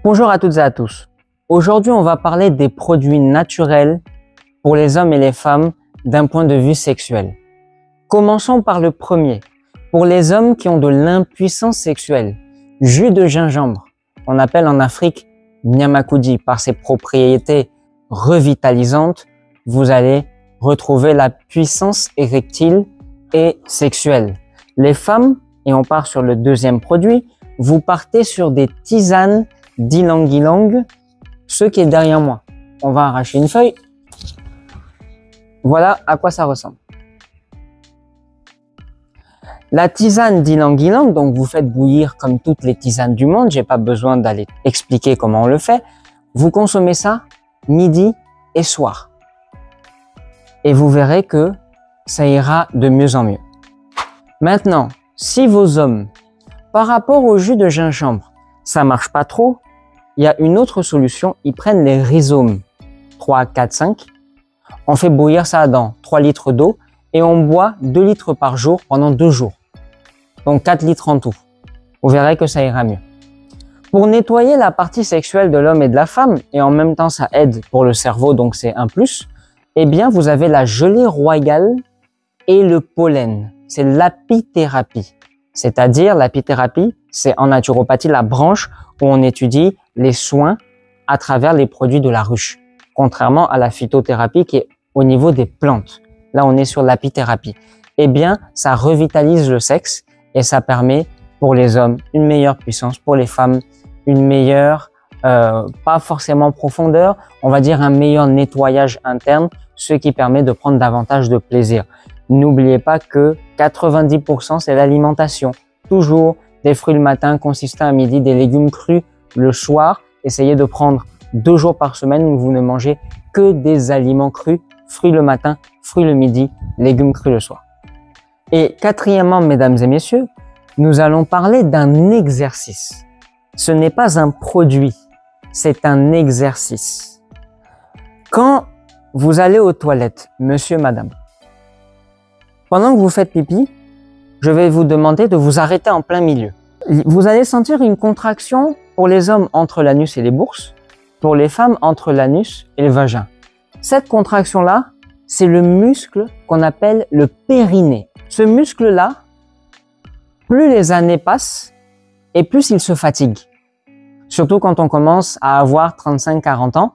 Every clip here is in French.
Bonjour à toutes et à tous. Aujourd'hui, on va parler des produits naturels pour les hommes et les femmes d'un point de vue sexuel. Commençons par le premier. Pour les hommes qui ont de l'impuissance sexuelle, jus de gingembre, on appelle en Afrique Nyamakudi par ses propriétés revitalisantes, vous allez retrouver la puissance érectile et sexuelle. Les femmes, et on part sur le deuxième produit, vous partez sur des tisanes d'ylang-ylang, ce qui est derrière moi. On va arracher une feuille. Voilà à quoi ça ressemble. La tisane d'ylang-ylang, donc vous faites bouillir comme toutes les tisanes du monde, j'ai pas besoin d'aller expliquer comment on le fait. Vous consommez ça midi et soir. Et vous verrez que ça ira de mieux en mieux. Maintenant, si vos hommes, par rapport au jus de gingembre, ça marche pas trop, il y a une autre solution, ils prennent les rhizomes 3, 4, 5, on fait bouillir ça dans 3 litres d'eau et on boit 2 litres par jour pendant 2 jours. Donc 4 litres en tout. Vous verrez que ça ira mieux. Pour nettoyer la partie sexuelle de l'homme et de la femme, et en même temps ça aide pour le cerveau, donc c'est un plus, eh bien vous avez la gelée royale et le pollen. C'est l'apithérapie. C'est-à-dire l'apithérapie, c'est en naturopathie la branche où on étudie les soins à travers les produits de la ruche. Contrairement à la phytothérapie qui est au niveau des plantes. Là, on est sur l'apithérapie. Eh bien, ça revitalise le sexe et ça permet pour les hommes une meilleure puissance, pour les femmes une meilleure, pas forcément profondeur, on va dire un meilleur nettoyage interne, ce qui permet de prendre davantage de plaisir. N'oubliez pas que 90% c'est l'alimentation. Toujours des fruits le matin, consistants à midi, des légumes crus le soir. Essayez de prendre 2 jours par semaine où vous ne mangez que des aliments crus, fruits le matin, fruits le midi, légumes crus le soir. Et quatrièmement, mesdames et messieurs, nous allons parler d'un exercice. Ce n'est pas un produit, c'est un exercice. Quand vous allez aux toilettes, monsieur, madame, pendant que vous faites pipi, je vais vous demander de vous arrêter en plein milieu. Vous allez sentir une contraction pour les hommes entre l'anus et les bourses, pour les femmes entre l'anus et le vagin. Cette contraction-là, c'est le muscle qu'on appelle le périnée. Ce muscle-là, plus les années passent et plus il se fatigue. Surtout quand on commence à avoir 35-40 ans,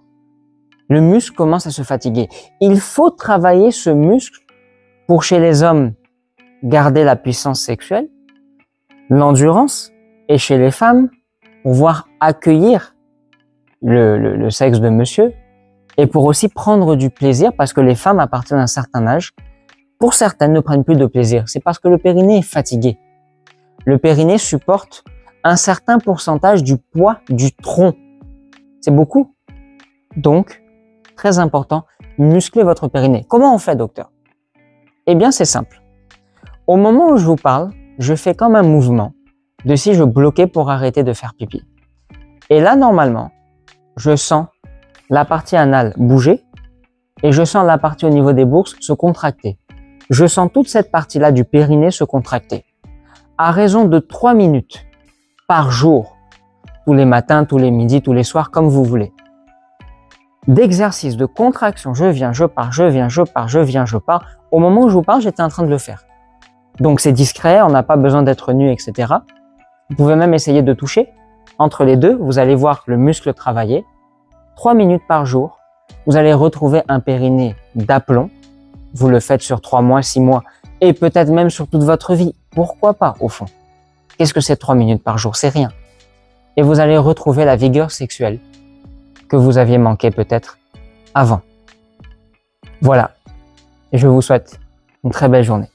le muscle commence à se fatiguer. Il faut travailler ce muscle pour chez les hommes garder la puissance sexuelle, l'endurance, et chez les femmes pouvoir accueillir le sexe de monsieur et pour aussi prendre du plaisir parce que les femmes à partir d'un certain âge, pour certaines ne prennent plus de plaisir. C'est parce que le périnée est fatigué. Le périnée supporte un certain pourcentage du poids du tronc. C'est beaucoup. Donc, très important, musclez votre périnée. Comment on fait, docteur? Eh bien, c'est simple. Au moment où je vous parle, je fais comme un mouvement de si je bloquais pour arrêter de faire pipi. Et là, normalement, je sens la partie anale bouger et je sens la partie au niveau des bourses se contracter. Je sens toute cette partie-là du périnée se contracter. À raison de 3 minutes par jour, tous les matins, tous les midis, tous les soirs, comme vous voulez. D'exercice, de contraction, je viens, je pars, je viens, je pars, je viens, je pars. Au moment où je vous parle, j'étais en train de le faire. Donc c'est discret, on n'a pas besoin d'être nu, etc. Vous pouvez même essayer de toucher. Entre les deux, vous allez voir le muscle travailler. 3 minutes par jour, vous allez retrouver un périnée d'aplomb. Vous le faites sur 3 mois, 6 mois et peut-être même sur toute votre vie. Pourquoi pas au fond? Qu'est-ce que c'est 3 minutes par jour? C'est rien. Et vous allez retrouver la vigueur sexuelle que vous aviez manqué peut-être avant. Voilà. Et je vous souhaite une très belle journée.